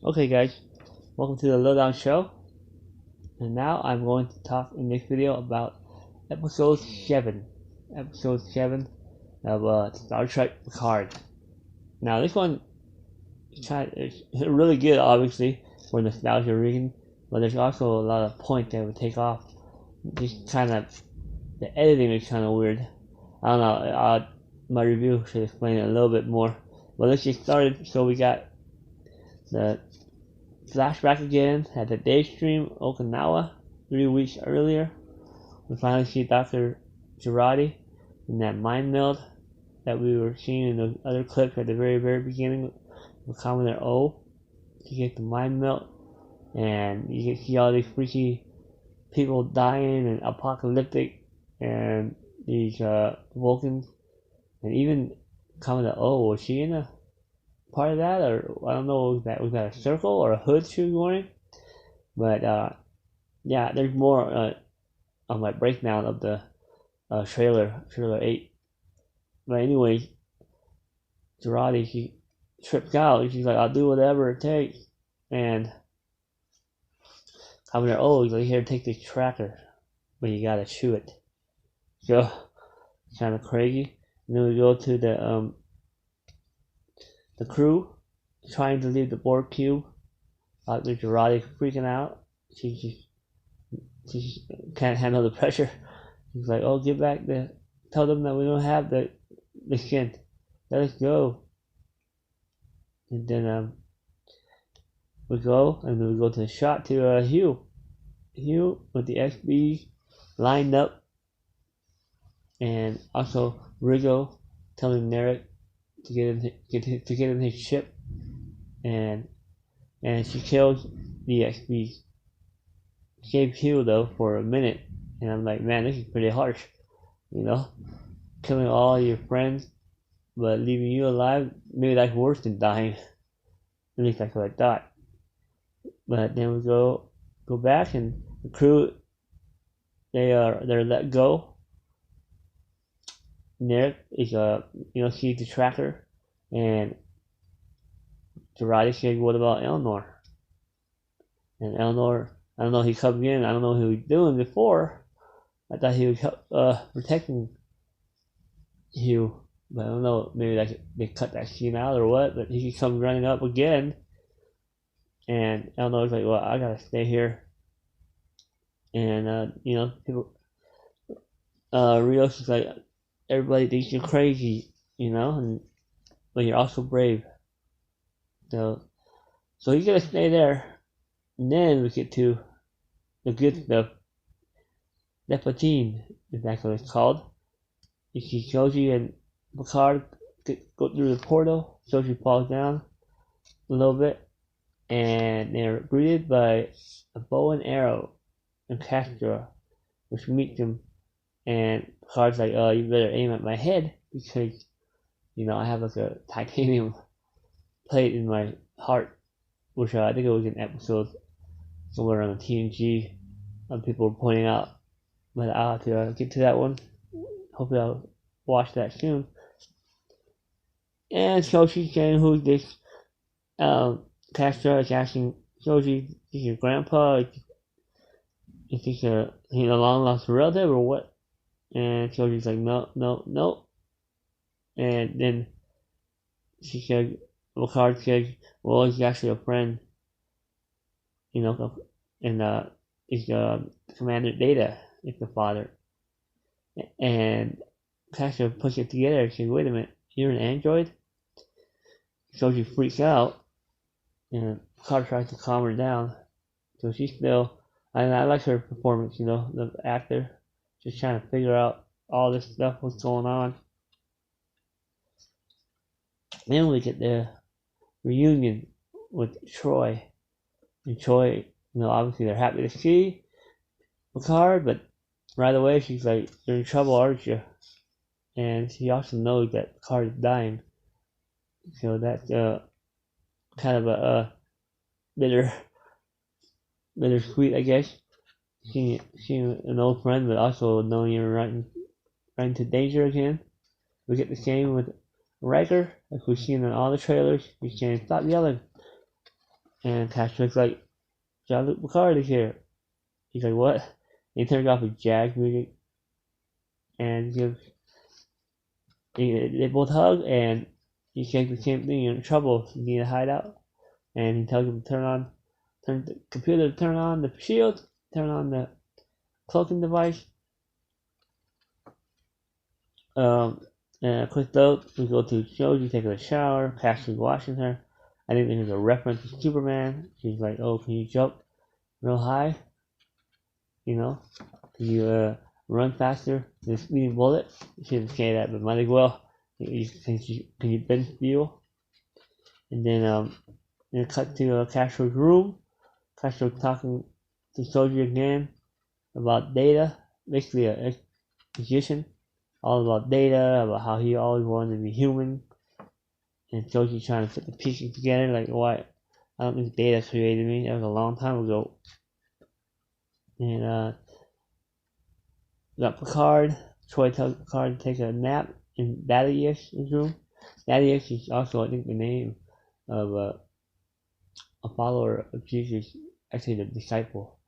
Okay guys, welcome to the Lowdown Show. And now I'm going to talk in this video about episode 7. Episode 7 of Star Trek Picard. Now this one is really good obviously for nostalgia reason, but there's also a lot of points that would take off. Just kind of, the editing is kind of weird. I don't know, my review should explain it a little bit more. But let's get started. So we got the flashback again at the Daystream Okinawa 3 weeks earlier. We finally see Dr. Girardi in that mind meld that we were seeing in those other clips at the very beginning with Commodore O. You get the mind melt, and you can see all these freaky people dying and apocalyptic, and these Vulcans, and even Commodore O. Was she in a part of that, or I don't know, was that a circle or a hood she was wearing? But yeah, there's more on my breakdown of the trailer 8. But anyway, Girardi, she trips out and she's like, I'll do whatever it takes. And I'm there, oh, he's like, here, take this tracker, but you gotta chew it. So kind of crazy. And then we go to the crew trying to leave the Borg cube. Dr. Girardi freaking out. She can't handle the pressure. She's like, oh, get back the, tell them that we don't have the skin. Let us go. And then we go, and then we go to the shot to Hugh. Hugh with the XB lined up. And also Rigo telling Narek to get in his ship, and she kills the XB. Saved Hugh though for a minute, and I'm like, man, this is pretty harsh, killing all your friends but leaving you alive. Maybe that's worse than dying. At least that's what I thought. But then we go back, and the crew, they're let go. Narek is sees the tracker, and Girardi says, what about Elnor? And Elnor, I don't know, he comes in, I don't know who he was doing before. I thought he was protecting Hugh, but I don't know, maybe they cut that scene out or what, but he comes running up again, and Elnor's like, well, I gotta stay here. And, people, Rios is like, everybody thinks you're crazy, but you're also brave. So he's gonna stay there. And then we get to the good stuff. Nepotine is that's what it's called. You see Shoji and Picard go through the portal. Shoji falls down a little bit, and they're greeted by a bow and arrow and Castra, which meets them. And Picard's like, oh, you better aim at my head, because, I have like a titanium plate in my heart, which I think it was an episode somewhere on the TNG. People were pointing out, but I'll have to get to that one. Hopefully I'll watch that soon. And Shoji's saying, who's this? Castra is asking Shoji, is your grandpa? Is this a long lost relative or what? And Shoji's like, no. And then she said, Picard says, well, he's actually a friend, and is Commander Data is the father. And Castra puts it together and says, wait a minute, you're an android? So she freaks out, and Picard tries to calm her down. So she's still, and I like her performance, the actor, just trying to figure out all this stuff, what's going on. Then we get the reunion with Troy. And Troy, obviously they're happy to see Picard, but right away she's like, you're in trouble, aren't you? And she also knows that Picard is dying. So that's kind of a bittersweet, I guess. Seeing an old friend, but also knowing you're right into danger again. We get the same with Riker, as we've seen in all the trailers. He's saying, stop yelling. And Castle's like, Jean-Luc Picard is here. He's like, what? And he turns off his jazz music and they both hug and he says the same thing, you're in trouble, you need a hideout. And he tells him to turn the computer, turn on the shield, turn on the cloaking device. And a quick note, we go to Joji taking a shower, Cassidy's washing her. I think there's a reference to Superman. She's like, oh, can you jump real high? You know? Can you run faster than a speeding bullet? She didn't say that, but might as well. Can you bend steel? And then cut to Castro's room. Castro's talking to Soji again about Data, basically a exposition, all about Data, about how he always wanted to be human. And Soji trying to put the pieces together, like, why? I don't think Data created me. That was a long time ago. And got Picard. Troy tells Picard to take a nap in Daddy-ish room. Daddy-ish is also, I think, the name of a follower of Jesus, actually the disciple.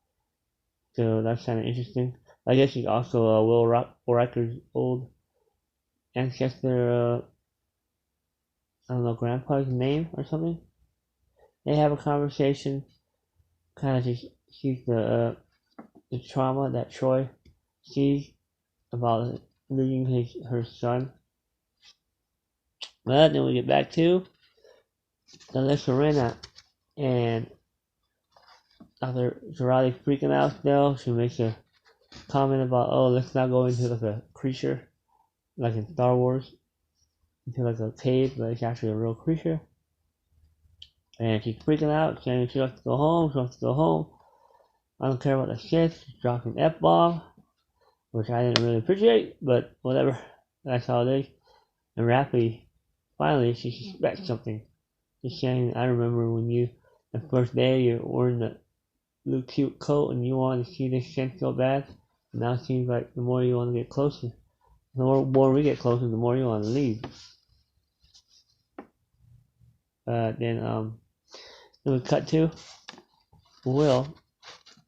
So that's kind of interesting. I guess he's also Will Riker's old ancestor, I don't know, grandpa's name or something. They have a conversation, kind of just sees the trauma that Troy sees about losing her son. But then we get back to the Serena, and Dr. Zarate freaking out still. She makes a comment about, oh, let's not go into like a creature, like in Star Wars, into like a cave, but it's actually a real creature. And she's freaking out, saying she wants to go home, I don't care about the shit. She's dropping F-bomb, which I didn't really appreciate, but whatever, that's how it is. And rapidly, finally, she suspects something. She's saying, I remember when the first day you're wearing the blue cute coat and you wanted to see this shit so bad. And now it seems like the more you want to get closer, the more we get closer, the more you want to leave. Then we cut to Will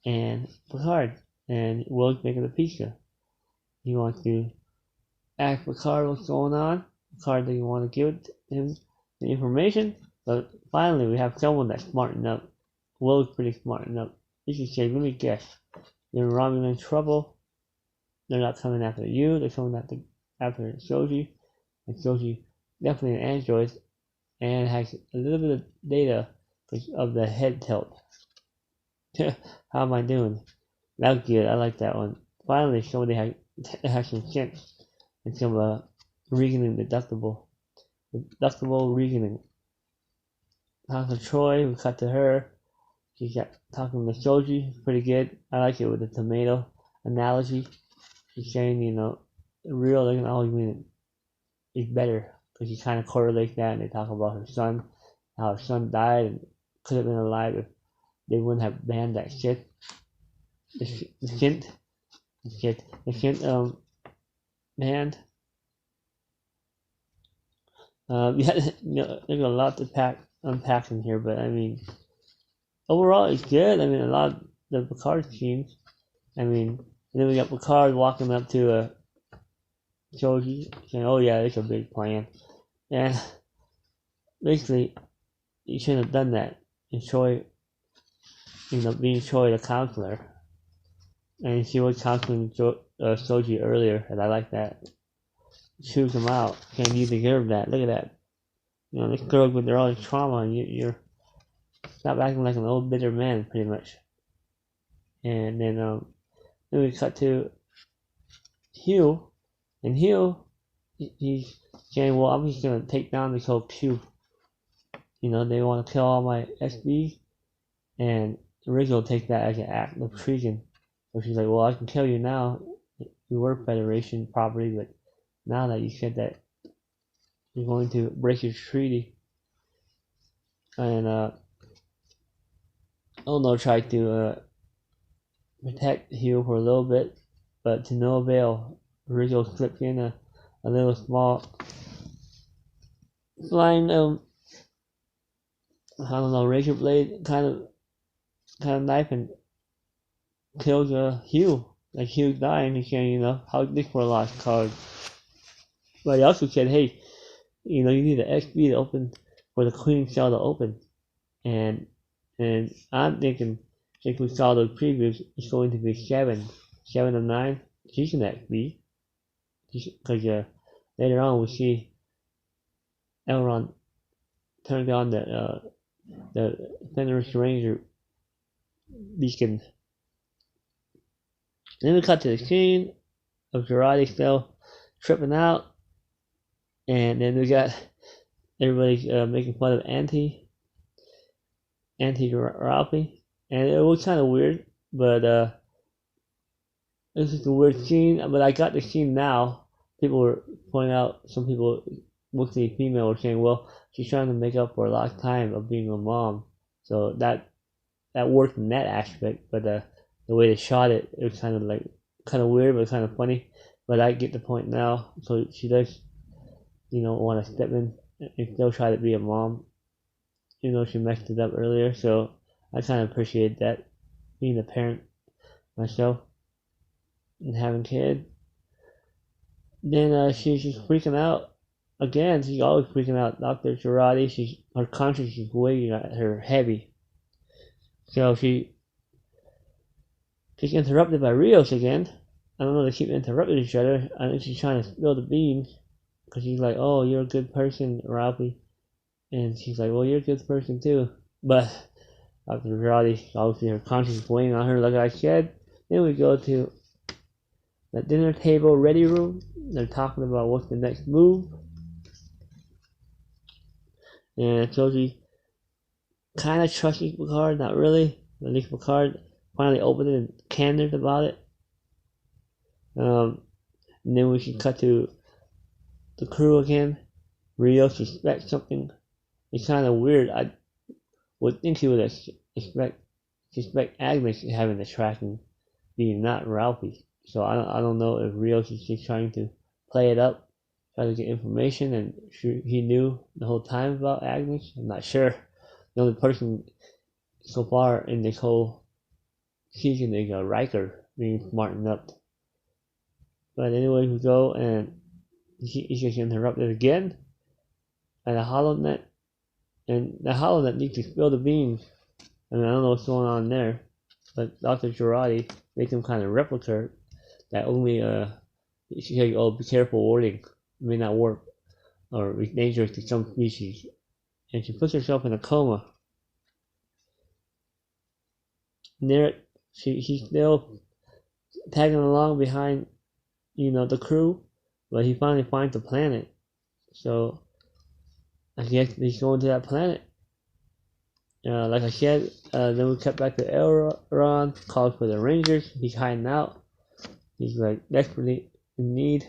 and Picard, and Will's making a pizza. He wants to ask Picard what's going on. Picard doesn't want to give him the information, but finally we have someone that's smart enough. Will's pretty smart enough. He can say, let me guess, you're in Romulan trouble. They're not coming after you, they're coming after Soji. And Soji definitely an android and has a little bit of data of the head tilt. How am I doing? That was good, I like that one. Finally, somebody has some sense and some reasoning deductible reasoning. Talking to Troy, we cut to her. She's talking to Soji, pretty good. I like it with the tomato analogy. She's saying, real doesn't always mean it's better, because she kind of correlates that, and they talk about her son, how her son died and could have been alive if they wouldn't have banned that shit. The shit banned. Yeah, there's a lot to unpack in here, but I mean, overall it's good. I mean, a lot of the Picard scenes. I mean, and then we got Picard walking up to Joji saying, oh yeah, it's a big plan. And basically, you shouldn't have done that. And Troy, being Troy the counselor. And she was counseling Soji earlier, and I like that. Choose him out. And you deserve that. Look at that. This girl with all this trauma, and you're stop acting like an old bitter man, pretty much. And then we cut to Hugh, and Hugh, he's saying, well, I'm just gonna take down this whole queue. They want to kill all my SBs, and Rizzo takes that as an act of treason. So she's like, well, I can kill you now. You were Federation property, but now that you said that you're going to break your treaty, and Ono tried to protect Hugh for a little bit, but to no avail. Rizzo slipped in a little small flying I don't know, razor blade kind of knife and kills Hugh. Like Hugh dying, he's saying, how this for a lost cause. But he also said, hey, you need an XP to open for the Queen cell to open. And I'm thinking, since we saw the previews, it's going to be 7 of 9. She's an XP. Because later on we see Elrond turned on the Fenris Ranger beacon. Then we cut to the scene of Girardi still tripping out, and then we got everybody making fun of Auntie Ralphie, and it was kind of weird, but this is a weird scene. But I got the scene now. People were pointing out, some people, mostly female, were saying, well, she's trying to make up for a lost time of being a mom, so that worked in that aspect. But the way they shot it, it was kind of weird, but kind of funny. But I get the point now. So she does, want to step in and still try to be a mom, even though she messed it up earlier. So I kind of appreciate that, being a parent myself and having kids. Then she's just freaking out again. She's always freaking out. Dr. Girardi, her conscience is weighing at her heavy. So she's interrupted by Rios again. I don't know, they keep interrupting each other. I think she's trying to spill the beans. Because she's like, oh, you're a good person, Ralphie. And she's like, well, you're a good person too. But Dr. Girardi, obviously her conscience is weighing on her, like I said. Then we go to the dinner table ready room. They're talking about what's the next move. And Joji kind of trusting Picard, not really. At least Picard finally opened it and candid about it. And then we should cut to the crew again. Rio suspects something. It's kind of weird. I would think he would suspect Agnes having the tracking, being not Ralphie. So I don't know if Rios is just trying to play it up, try to get information, and he knew the whole time about Agnes. I'm not sure. The only person so far in this whole season is Riker being smartened up. But anyway, we go, and he gets interrupted again at a HoloNet, and the HoloNet needs to spill the beans. I don't know what's going on there, but Dr. Girardi makes him kind of replica that only she said, oh, be careful, warning, it may not work, or be dangerous to some species. And she puts herself in a coma. And there, she's still tagging along behind, the crew, but he finally finds the planet. So I guess he's going to that planet. Like I said, then we cut back to Elrond, calls for the Rangers. He's hiding out. He's desperately in need.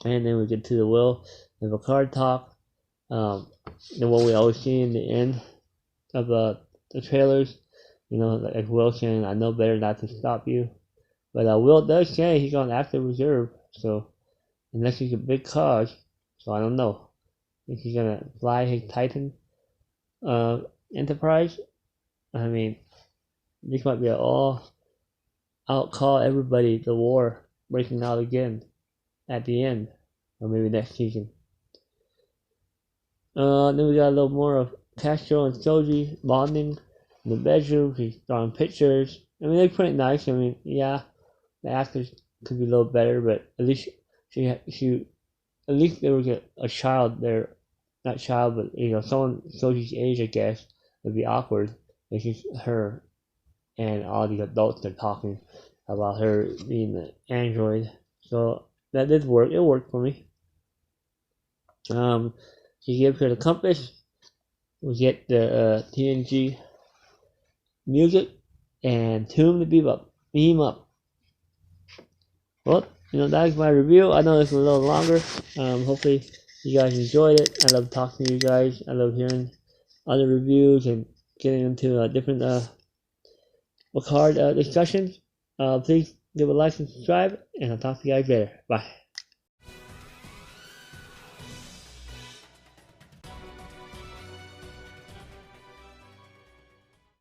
And then we get to the Will and Picard talk. And what we always see in the end of the trailers, like Will saying, I know better not to stop you. But Will does say he's on active reserve, so unless he's a big cause, so I don't know if he's gonna fly his Titan Enterprise. I mean, this might be an all-out call, everybody, the war breaking out again at the end, or maybe next season. Then we got a little more of Castro and Soji bonding in the bedroom. He's drawing pictures. I mean, they're pretty nice. I mean, yeah, the actors could be a little better, but at least at least there was a child there, not child, but someone Soji's age, I guess. It'd be awkward. It's just her and all the adults are talking about her being an android. So that did work. It worked for me. She gives her the compass. We get the TNG music and tune the beam up. Well, that is my review. I know it's a little longer. Hopefully you guys enjoyed it. I love talking to you guys. I love hearing other reviews and getting into different Picard discussions. Please give a like and subscribe, and I'll talk to you guys later. Bye.